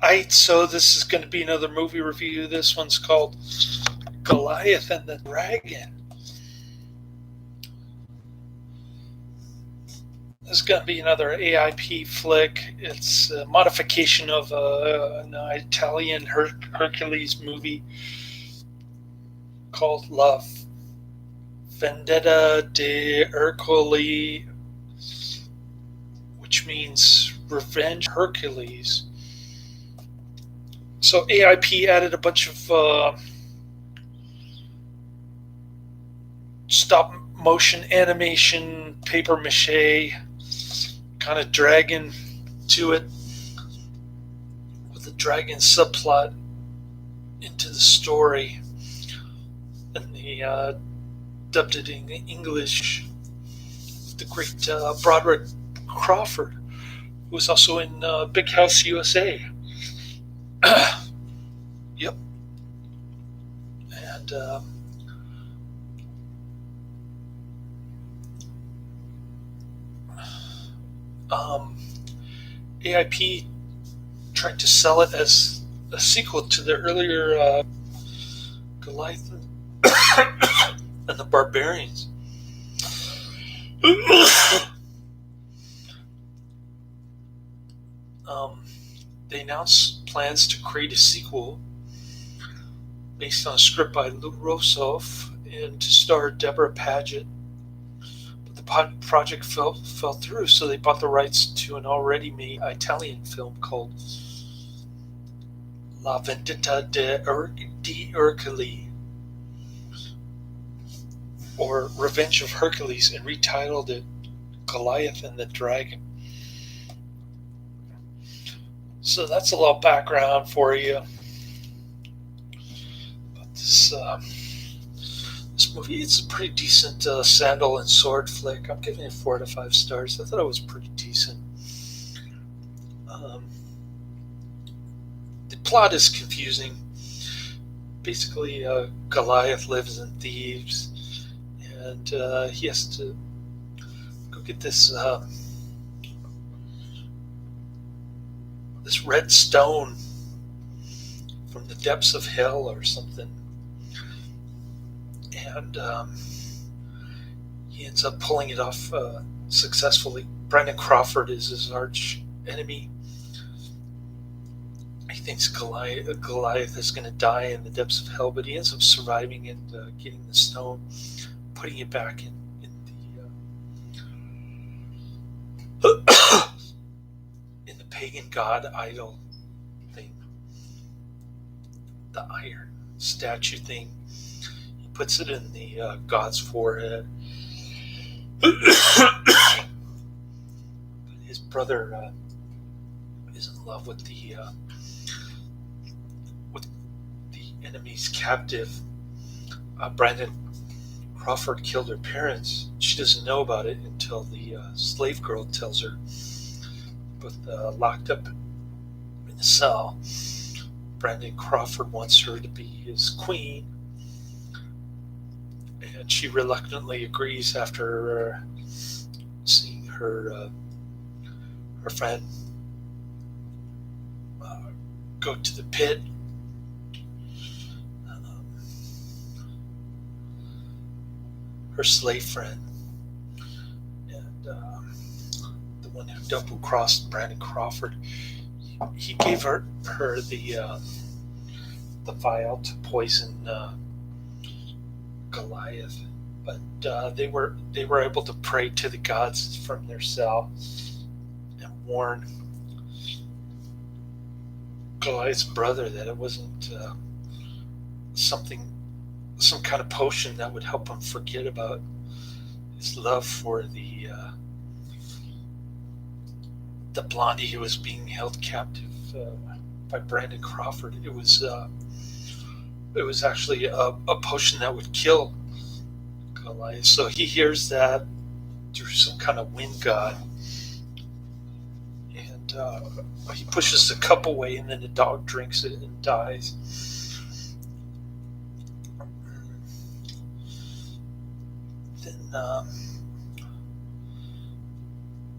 Alright, so this is going to be another movie review. This one's called Goliath and the Dragon. This is going to be another AIP flick. It's a modification of an Italian Hercules movie called La Vendetta di Hercule, which means Revenge Hercules. So AIP added a bunch of stop motion animation, paper mache kind of dragon to it, with a dragon subplot into the story, and they dubbed it in English. The great Broderick Crawford, who was also in Big House USA. Yep. And AIP tried to sell it as a sequel to the earlier Goliath and the Barbarians. They announced plans to create a sequel based on a script by Lou Rossoff and to star Deborah Paget. But the project fell through, so they bought the rights to an already made Italian film called La Vendetta di Hercule, or Revenge of Hercules, and retitled it Goliath and the Dragon. So that's a little background for you. But this movie, it's a pretty decent sandal and sword flick. I'm giving it 4 out of 5 stars. I thought it was pretty decent. The plot is confusing. Basically, Goliath lives in Thebes, and he has to go get this red stone from the depths of hell or something, and he ends up pulling it off successfully. Brendan Crawford is his arch enemy. He thinks Goliath is going to die in the depths of hell, but he ends up surviving and getting the stone, putting it back in the pagan god idol thing, the iron statue thing. He puts it in the god's forehead. His brother is in love with the enemy's captive. Brandon Crawford killed her parents. She doesn't know about it until the slave girl tells her. Both locked up in a cell. Brandon Crawford wants her to be his queen, and she reluctantly agrees after seeing her friend go to the pit. Her slave friend, and the one who double-crossed Brandon Crawford, he gave her the vial to poison Goliath, but they were able to pray to the gods from their cell and warn Goliath's brother that it wasn't some kind of potion that would help him forget about his love for the blondie who was being held captive by Brandon Crawford. It was actually a potion that would kill Goliath. So he hears that through some kind of wind god, and he pushes the cup away, and then the dog drinks it and dies.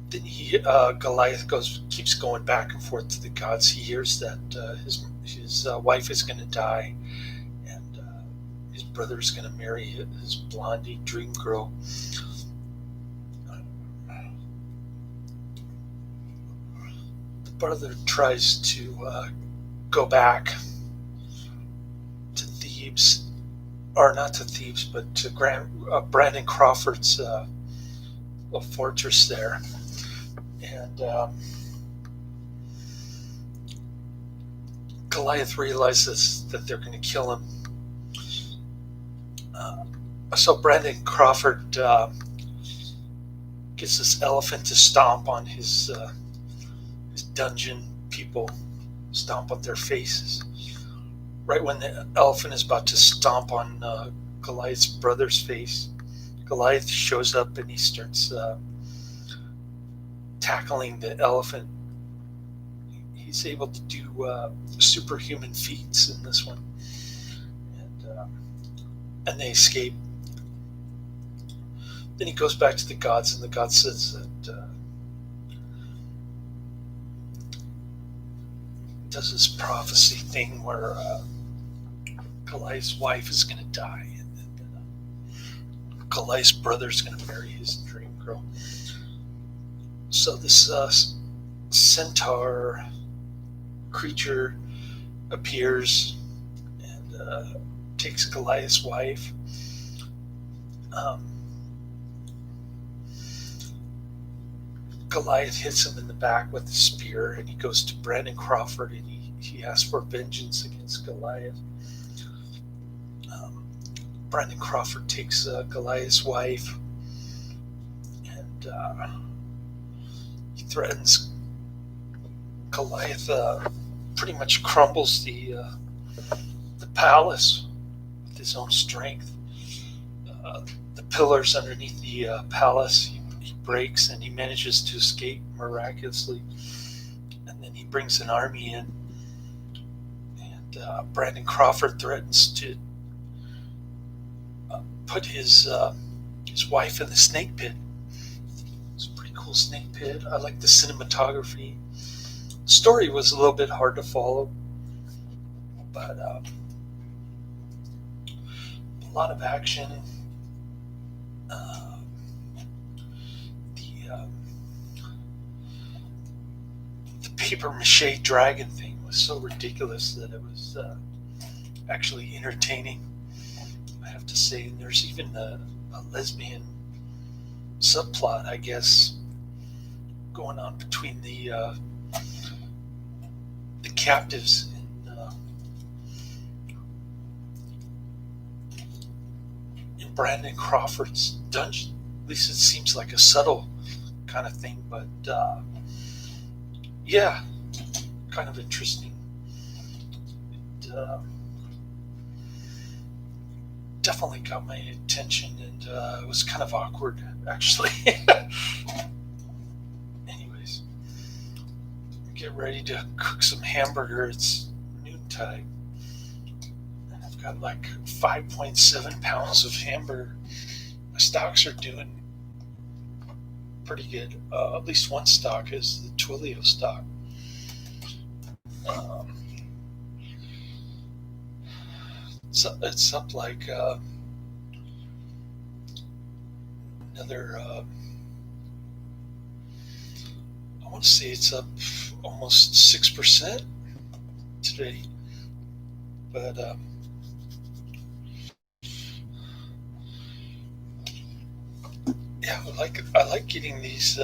Then he Goliath keeps going back and forth to the gods. He hears that his wife is going to die, and his brother is going to marry his blondie dream girl. The brother tries to go back to Thebes, or not to Thebes, but to Brandon Crawford's little fortress there, and Goliath realizes that they're going to kill him. So Brandon Crawford gets this elephant to stomp on his dungeon people, stomp on their faces. Right when the elephant is about to stomp on Goliath's brother's face, Goliath shows up and he starts tackling the elephant. He's able to do superhuman feats in this one, and they escape. Then he goes back to the gods, and the god says that does this prophecy thing where Goliath's wife is going to die, and Goliath's brother is going to marry his dream girl. So this centaur creature appears and takes Goliath's wife. Goliath hits him in the back with a spear, and he goes to Brandon Crawford, and he asks for vengeance against Goliath. Brandon Crawford takes Goliath's wife, and he threatens Goliath. Pretty much crumbles the palace with his own strength. The pillars underneath the palace he breaks, and he manages to escape miraculously. And then he brings an army in, and Brandon Crawford threatens to put his wife in the snake pit. It's a pretty cool snake pit. I like the cinematography. The story was a little bit hard to follow, but a lot of action. The paper mache dragon thing was so ridiculous that it was actually entertaining, I have to say. And there's even a lesbian subplot, I guess, going on between the captives in Brandon Crawford's dungeon. At least it seems like a subtle kind of thing, but yeah, kind of interesting. It definitely got my attention, and it was kind of awkward, actually. Anyways, get ready to cook some hamburger. It's noontime, and I've got like 5.7 pounds of hamburger. My stocks are doing pretty good. At least one stock is the Twilio stock. It's up like another. I want to say it's up almost 6% today, but yeah, I like getting these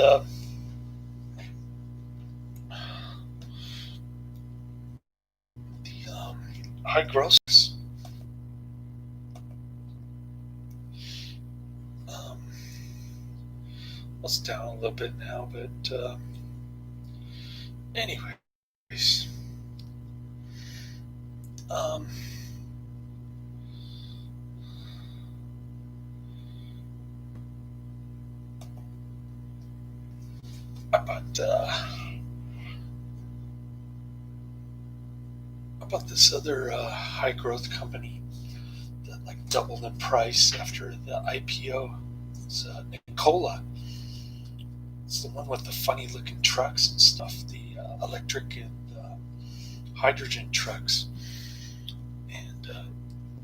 high grosses. It's down a little bit now, but anyways, about this other high growth company that like doubled in price after the IPO. It's Nicola. It's the one with the funny looking trucks and stuff, the electric and hydrogen trucks. And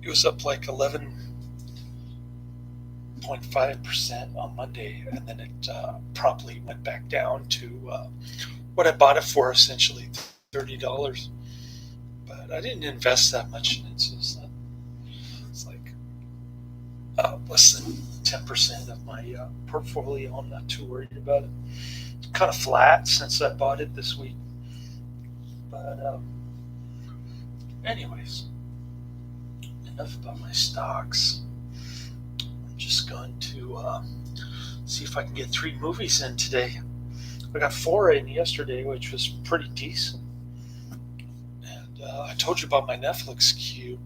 it was up like 11.5% on Monday, and then it promptly went back down to what I bought it for, essentially $30. But I didn't invest that much in it, so it's like less than 10% of my portfolio. I'm not too worried about it. It's kind of flat since I bought it this week. But anyways, enough about my stocks. I'm just going to see if I can get 3 movies in today. I got 4 in yesterday, which was pretty decent. And I told you about my Netflix queue.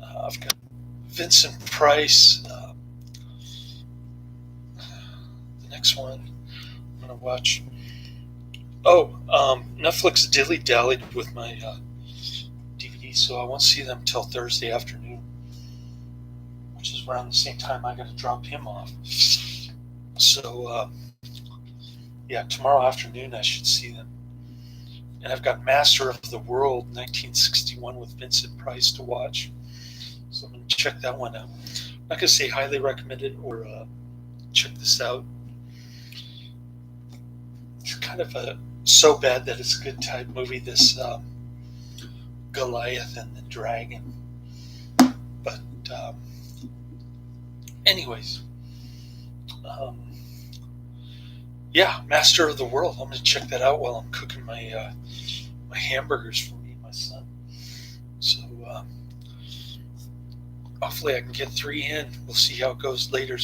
I've got Vincent Price. The next one I'm going to watch. Netflix dilly-dallied with my DVDs, so I won't see them till Thursday afternoon, which is around the same time I got to drop him off. So, tomorrow afternoon I should see them. And I've got Master of the World 1961 with Vincent Price to watch. So I'm going to check that one out. I'm not going to say highly recommended or check this out. It's kind of a so bad that it's a good type movie, this Goliath and the Dragon. But anyways, Master of the World. I'm going to check that out while I'm cooking my my hamburgers for me and my son. So hopefully I can get 3 in. We'll see how it goes later.